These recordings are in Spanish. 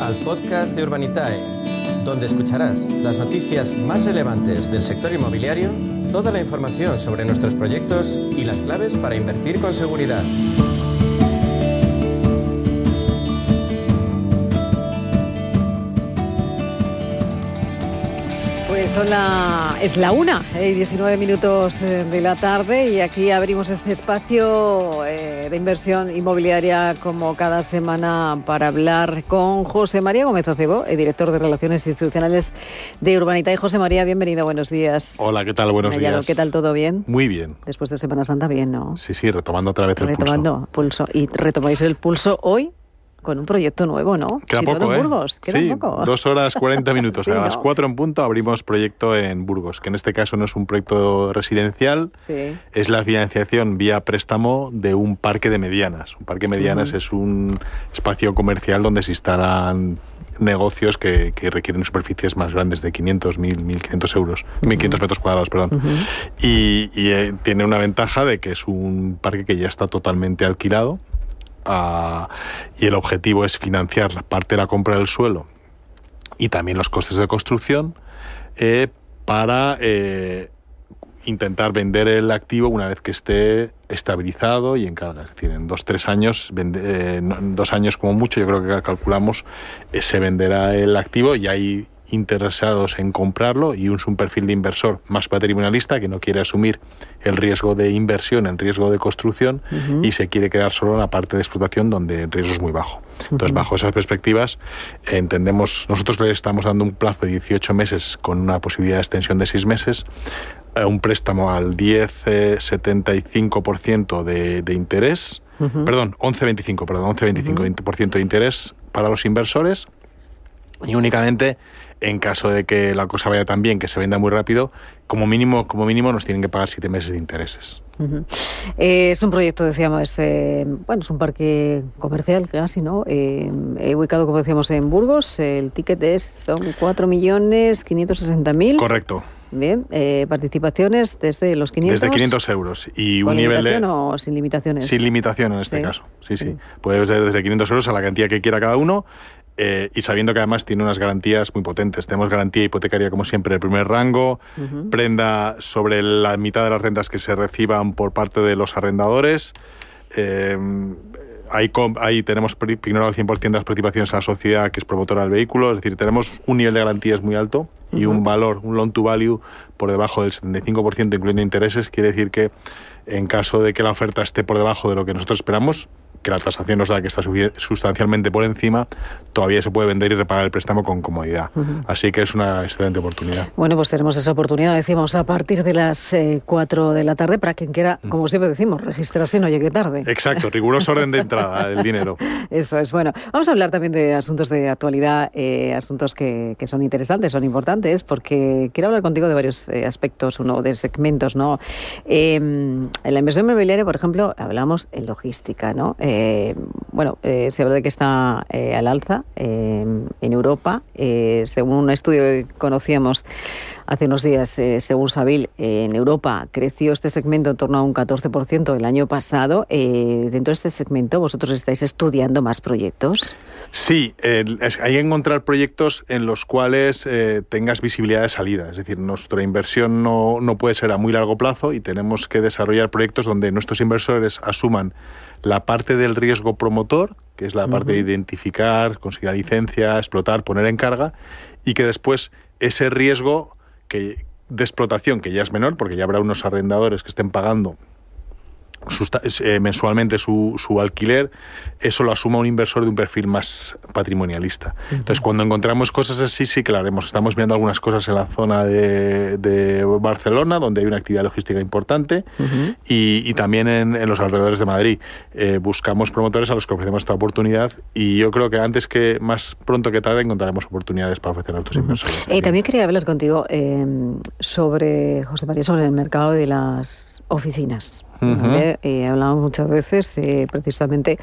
al podcast de Urbanitae, donde escucharás las noticias más relevantes del sector inmobiliario, toda la información sobre nuestros proyectos y las claves para invertir con seguridad. Pues es la 1:19 de la tarde y aquí abrimos este espacio de inversión inmobiliaria como cada semana para hablar con José María Gómez Acebo, director de Relaciones Institucionales de Urbanitae. José María, bienvenido, buenos días. Hola, ¿qué tal? Buenos días. ¿Qué tal? ¿Todo bien? Muy bien. Después de Semana Santa, bien, ¿no? Sí, retomando otra vez el pulso. Y retomáis el pulso hoy con un proyecto nuevo, ¿no? Queda poco, en Burgos. Queda poco. 2 horas 40 minutos. Sí, a las 4 en punto abrimos proyecto en Burgos, que en este caso no es un proyecto residencial, es la financiación vía préstamo de un parque de medianas. Un parque de medianas es un espacio comercial donde se instalan negocios que requieren superficies más grandes de 500, 1.500 euros, 1.500 metros cuadrados, perdón. Y tiene una ventaja de que es un parque que ya está totalmente alquilado. Y el objetivo es financiar la parte de la compra del suelo y también los costes de construcción para intentar vender el activo una vez que esté estabilizado y en carga. Es decir, en 2-3 años, 2 años como mucho, yo creo que calculamos, se venderá el activo y hay interesados en comprarlo y un perfil de inversor más patrimonialista que no quiere asumir el riesgo de inversión, el riesgo de construcción y se quiere quedar solo en la parte de explotación donde el riesgo es muy bajo. Entonces, bajo esas perspectivas, nosotros le estamos dando un plazo de 18 meses con una posibilidad de extensión de 6 meses, un préstamo al 10,75% de interés, 11,25% de interés para los inversores y únicamente en caso de que la cosa vaya tan bien, que se venda muy rápido, como mínimo nos tienen que pagar 7 meses de intereses. Es un proyecto, decíamos, es un parque comercial casi, ¿no? Ubicado, como decíamos, en Burgos. El ticket son 4.560.000. Correcto. Bien, participaciones desde los 500. Desde 500 euros. Y ¿Con un nivel limitación o sin limitaciones? Sin limitación en este caso. Sí. Puede ser desde 500 euros a la cantidad que quiera cada uno. Y sabiendo que además tiene unas garantías muy potentes. Tenemos garantía hipotecaria, como siempre, de primer rango, prenda sobre la mitad de las rentas que se reciban por parte de los arrendadores. Ahí tenemos ignorado al 100% de las participaciones a la sociedad que es promotora del vehículo. Es decir, tenemos un nivel de garantías muy alto y un loan to value por debajo del 75%, incluyendo intereses. Quiere decir que en caso de que la oferta esté por debajo de lo que nosotros esperamos, que la tasación nos da que está sustancialmente por encima, todavía se puede vender y repagar el préstamo con comodidad. Así que es una excelente oportunidad. Bueno, pues tenemos esa oportunidad, decimos, a partir de las 4 de la tarde, para quien quiera, como siempre decimos, registrarse y no llegue tarde. Exacto, riguroso orden de entrada del dinero. Eso es. Bueno, vamos a hablar también de asuntos de actualidad, asuntos que son interesantes, son importantes, porque quiero hablar contigo de varios aspectos, uno de segmentos, ¿no? En la inversión inmobiliaria, por ejemplo, hablamos en logística, ¿no? Se habla de que está al alza en Europa. Según un estudio que conocíamos hace unos días, según Sabil, en Europa creció este segmento en torno a un 14% el año pasado. Dentro de este segmento, ¿vosotros estáis estudiando más proyectos? Sí, hay que encontrar proyectos en los cuales tengas visibilidad de salida. Es decir, nuestra inversión no puede ser a muy largo plazo y tenemos que desarrollar proyectos donde nuestros inversores asuman la parte del riesgo promotor, que es la parte de identificar, conseguir la licencia, explotar, poner en carga, y que después ese riesgo de explotación, que ya es menor, porque ya habrá unos arrendadores que estén pagando mensualmente su alquiler, eso lo asuma un inversor de un perfil más patrimonialista. Entonces, cuando encontramos cosas así, sí que lo haremos. Estamos viendo algunas cosas en la zona de Barcelona, donde hay una actividad logística importante, y también en los alrededores de Madrid. Buscamos promotores a los que ofrecemos esta oportunidad, y yo creo que más pronto que tarde encontraremos oportunidades para ofrecer a nuestros inversores. También quería hablar contigo sobre el mercado de las oficinas. Hablamos muchas veces precisamente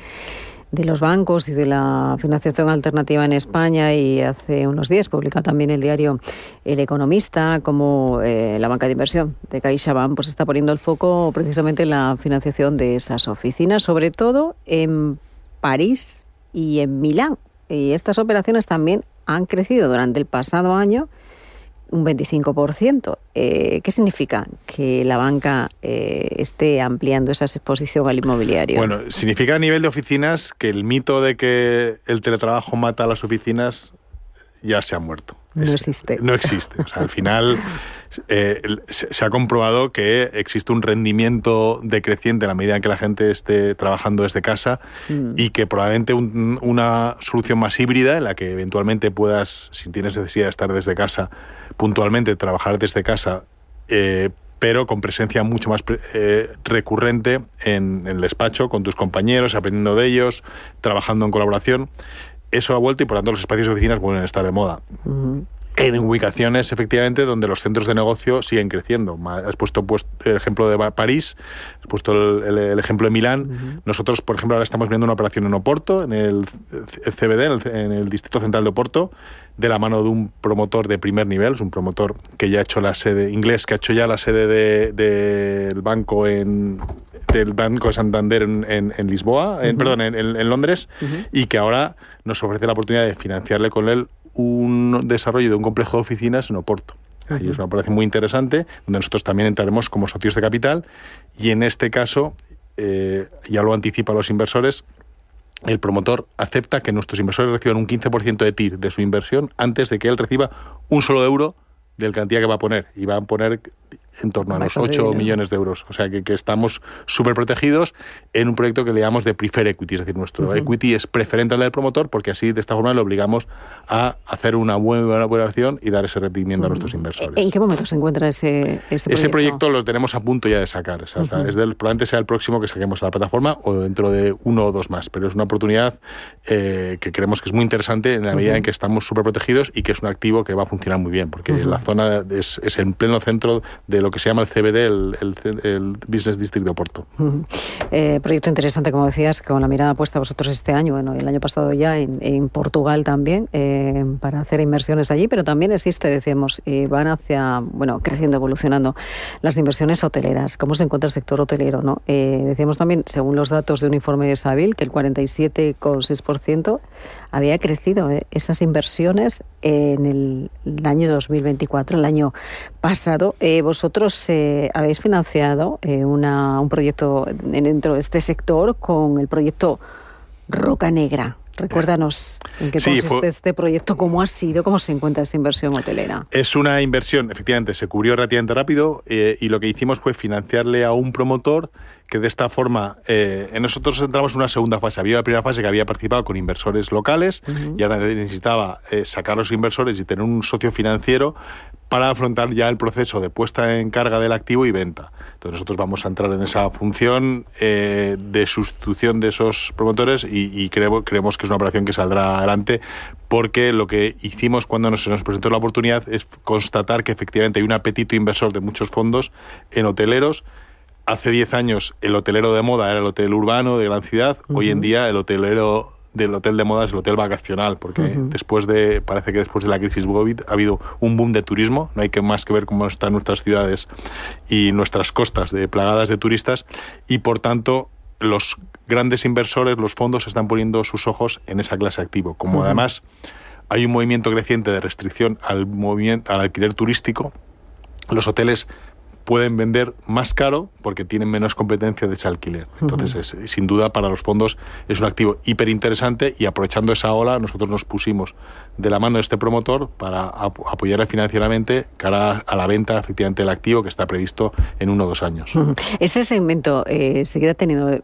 de los bancos y de la financiación alternativa en España, y hace unos días publica también el diario El Economista como la banca de inversión de CaixaBank pues está poniendo el foco precisamente en la financiación de esas oficinas, sobre todo en París y en Milán. y estas operaciones también han crecido durante el pasado año un 25%. ¿Qué significa que la banca esté ampliando esa exposición al inmobiliario? Bueno, significa a nivel de oficinas que el mito de que el teletrabajo mata a las oficinas ya se ha muerto. No existe. No existe. O sea, al final se ha comprobado que existe un rendimiento decreciente a la medida en que la gente esté trabajando desde casa y que probablemente una solución más híbrida en la que eventualmente puedas, si tienes necesidad de estar desde casa, puntualmente trabajar desde casa, pero con presencia mucho más recurrente en el despacho, con tus compañeros, aprendiendo de ellos, trabajando en colaboración. Eso ha vuelto y por tanto los espacios de oficinas vuelven a estar de moda. En ubicaciones, efectivamente, donde los centros de negocio siguen creciendo. Has puesto el ejemplo de París, has puesto el ejemplo de Milán. Nosotros, por ejemplo, ahora estamos viendo una operación en Oporto, en el CBD, en el Distrito Central de Oporto, de la mano de un promotor de primer nivel. Es un promotor que ya ha hecho la sede inglés, que ha hecho ya la sede del banco del Banco de Santander en Lisboa, en Londres, y que ahora nos ofrece la oportunidad de financiarle con él un desarrollo de un complejo de oficinas en Oporto. Ahí es una operación muy interesante, donde nosotros también entraremos como socios de capital, y en este caso, ya lo anticipa a los inversores, el promotor acepta que nuestros inversores reciban un 15% de TIR de su inversión antes de que él reciba un solo euro de la cantidad que va a poner, y va a poner en torno a los 8 millones de euros. O sea que estamos súper protegidos en un proyecto que le llamamos de preferred equity, es decir, nuestro equity es preferente al del promotor, porque así de esta forma le obligamos a hacer una buena operación y dar ese rendimiento a nuestros inversores. ¿En qué momento se encuentra ese proyecto? Ese proyecto lo tenemos a punto ya de sacar. O sea, probablemente sea el próximo que saquemos a la plataforma o dentro de 1 o 2 más, pero es una oportunidad que creemos que es muy interesante en la medida en que estamos súper protegidos y que es un activo que va a funcionar muy bien, porque la zona es en pleno centro de lo que se llama el CBD, el Business District de Oporto. Proyecto interesante, como decías, con la mirada puesta vosotros este año, bueno, el año pasado ya en Portugal también, para hacer inversiones allí, pero también existe, decíamos, van hacia, creciendo, evolucionando las inversiones hoteleras. ¿Cómo se encuentra el sector hotelero, no? Decíamos también, según los datos de un informe de Sabil, que el 47,6% había crecido esas inversiones en el año 2024, el año pasado. Vosotros habéis financiado un proyecto dentro de este sector con el proyecto Roca Negra. Recuérdanos en qué consiste este proyecto, cómo ha sido, cómo se encuentra esa inversión hotelera. Es una inversión, efectivamente, se cubrió relativamente rápido y lo que hicimos fue financiarle a un promotor que de esta forma, nosotros entramos en una segunda fase. Había la primera fase que había participado con inversores locales y ahora necesitaba sacar a los inversores y tener un socio financiero para afrontar ya el proceso de puesta en carga del activo y venta. Entonces nosotros vamos a entrar en esa función de sustitución de esos promotores y creemos que es una operación que saldrá adelante, porque lo que hicimos cuando se nos presentó la oportunidad es constatar que efectivamente hay un apetito inversor de muchos fondos en hoteleros. Hace 10 años el hotelero de moda era el hotel urbano de gran ciudad, hoy en día el hotelero del hotel de moda es el hotel vacacional, porque parece que después de la crisis COVID ha habido un boom de turismo. No hay más que ver cómo están nuestras ciudades y nuestras costas plagadas de turistas, y por tanto los grandes inversores, los fondos, están poniendo sus ojos en esa clase de activo. Como además hay un movimiento creciente de restricción al alquiler turístico, los hoteles pueden vender más caro porque tienen menos competencia de ese alquiler. Entonces, sin duda, para los fondos es un activo hiper interesante, y aprovechando esa ola, nosotros nos pusimos de la mano de este promotor para apoyarle financieramente cara a la venta, efectivamente, del activo, que está previsto en 1 o 2 años. Este segmento seguirá teniendo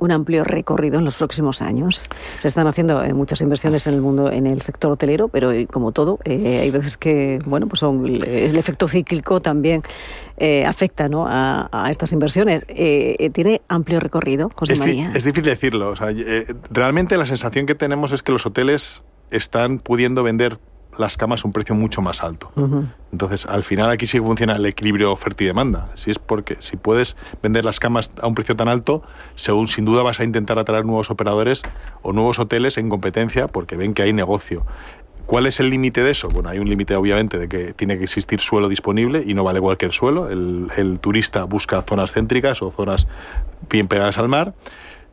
un amplio recorrido en los próximos años. Se están haciendo muchas inversiones en el mundo, en el sector hotelero, pero como todo, hay veces que, el efecto cíclico también afecta, ¿no?, a estas inversiones. ¿Tiene amplio recorrido, José María? Es difícil decirlo. O sea, realmente la sensación que tenemos es que los hoteles están pudiendo vender las camas a un precio mucho más alto. Entonces, al final aquí sí que funciona el equilibrio oferta y demanda. Porque si puedes vender las camas a un precio tan alto, sin duda vas a intentar atraer nuevos operadores o nuevos hoteles en competencia, porque ven que hay negocio. ¿Cuál es el límite de eso? Bueno, hay un límite, obviamente, de que tiene que existir suelo disponible, y no vale cualquier suelo. El turista busca zonas céntricas o zonas bien pegadas al mar.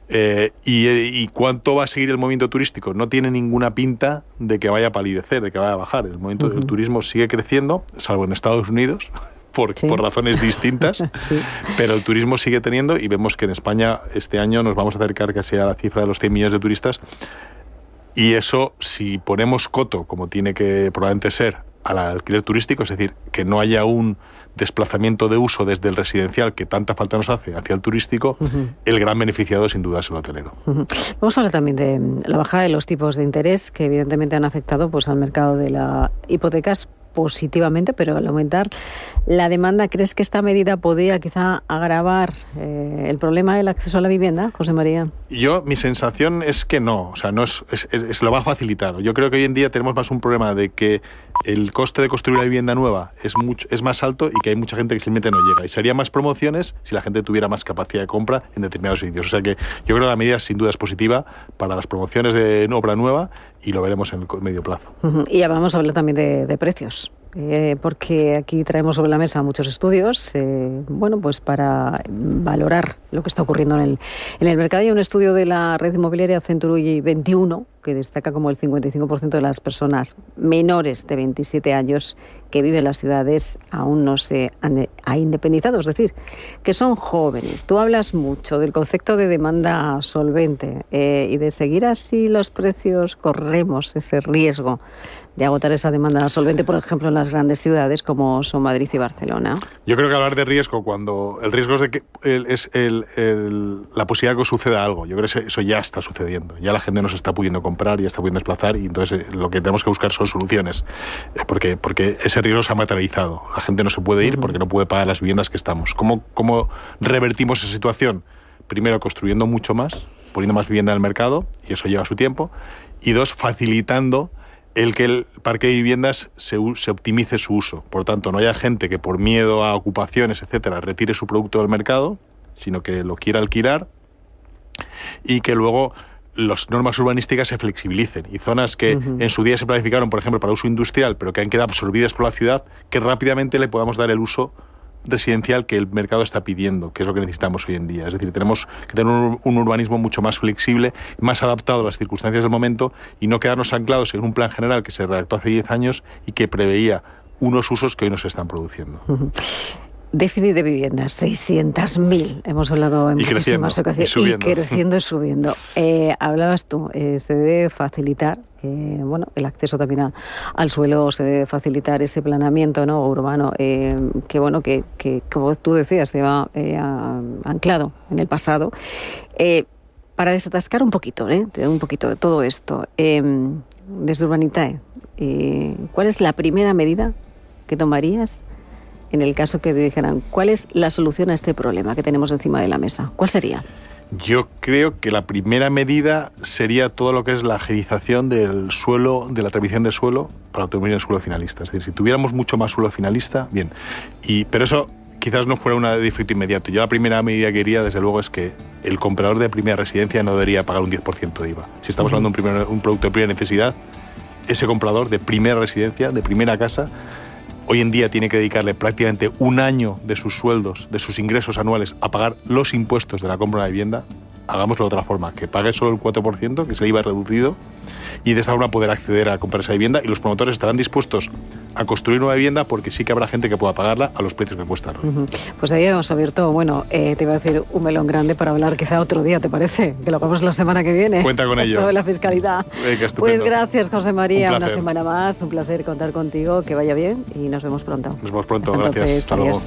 ¿Y cuánto va a seguir el movimiento turístico? No tiene ninguna pinta de que vaya a palidecer, de que vaya a bajar. El movimiento del turismo sigue creciendo, salvo en Estados Unidos, por razones distintas, pero el turismo sigue teniendo, y vemos que en España este año nos vamos a acercar casi a la cifra de los 100 millones de turistas, y eso, si ponemos coto, como tiene que probablemente ser, al alquiler turístico, es decir, que no haya un desplazamiento de uso desde el residencial que tanta falta nos hace hacia el turístico, el gran beneficiado sin duda es el hotelero. Vamos a hablar también de la bajada de los tipos de interés que evidentemente han afectado pues al mercado de las hipotecas positivamente, pero al aumentar la demanda, ¿crees que esta medida podría quizá agravar el problema del acceso a la vivienda, José María? Mi sensación es que no, o sea, no es lo va a facilitar. Yo creo que hoy en día tenemos más un problema de que el coste de construir una vivienda nueva es más alto y que hay mucha gente que simplemente no llega. Y sería más promociones si la gente tuviera más capacidad de compra en determinados sitios. O sea que yo creo que la medida sin duda es positiva para las promociones de obra nueva, y lo veremos en el medio plazo. Y ya vamos a hablar también de precios. Porque aquí traemos sobre la mesa muchos estudios, pues para valorar lo que está ocurriendo en el mercado. Hay un estudio de la red inmobiliaria Century 21 que destaca como el 55% de las personas menores de 27 años que viven en las ciudades aún no se han independizado, es decir, que son jóvenes. Tú hablas mucho del concepto de demanda solvente y de seguir así los precios, corremos ese riesgo de agotar esa demanda solvente, por ejemplo, en las grandes ciudades como son Madrid y Barcelona. Yo creo que hablar de riesgo, cuando el riesgo es de que la posibilidad de que suceda algo. Yo creo que eso ya está sucediendo. Ya la gente no se está pudiendo comprar, ya está pudiendo desplazar, y entonces lo que tenemos que buscar son soluciones, porque ese riesgo se ha materializado. La gente no se puede ir porque no puede pagar las viviendas que estamos. ¿Cómo revertimos esa situación? Primero, construyendo mucho más, poniendo más vivienda en el mercado, y eso lleva su tiempo. Y dos, facilitando que el parque de viviendas se optimice su uso. Por tanto, no haya gente que por miedo a ocupaciones, etcétera, retire su producto del mercado, sino que lo quiera alquilar, y que luego las normas urbanísticas se flexibilicen, y zonas que en su día se planificaron, por ejemplo, para uso industrial, pero que han quedado absorbidas por la ciudad, que rápidamente le podamos dar el uso residencial que el mercado está pidiendo, que es lo que necesitamos hoy en día. Es decir, tenemos que tener un urbanismo mucho más flexible, más adaptado a las circunstancias del momento, y no quedarnos anclados en un plan general que se redactó hace 10 años y que preveía unos usos que hoy no se están produciendo. Déficit de viviendas, 600.000. Hemos hablado en muchísimas ocasiones. Y creciendo y subiendo. Hablabas tú, se debe facilitar el acceso también al suelo, se debe facilitar ese planeamiento urbano que como tú decías, se va anclado en el pasado. Para desatascar un poquito de todo esto, desde Urbanitae, ¿cuál es la primera medida que tomarías en el caso que te dijeran cuál es la solución a este problema que tenemos encima de la mesa? ¿Cuál sería? Yo creo que la primera medida sería todo lo que es la agilización del suelo, de la transmisión de suelo para obtener el suelo finalista. Es decir, si tuviéramos mucho más suelo finalista, bien. Pero eso quizás no fuera un efecto inmediato. Yo la primera medida que iría, desde luego, es que el comprador de primera residencia no debería pagar un 10% de IVA. Si estamos hablando de un producto de primera necesidad, ese comprador de primera residencia, de primera casa, hoy en día tiene que dedicarle prácticamente un año de sus sueldos, de sus ingresos anuales, a pagar los impuestos de la compra de una vivienda. Hagámoslo de otra forma, que pague solo el 4%, que es el IVA reducido, y de esta forma poder acceder a comprar esa vivienda, y los promotores estarán dispuestos a construir nueva vivienda porque sí que habrá gente que pueda pagarla a los precios que cuestan. Pues ahí hemos abierto, te iba a decir un melón grande para hablar quizá otro día, ¿te parece? Que lo hagamos la semana que viene. Cuenta con ello. Sobre la fiscalidad. Venga, pues gracias, José María, una semana más, un placer contar contigo, que vaya bien y nos vemos pronto. Nos vemos pronto, gracias. Hasta luego.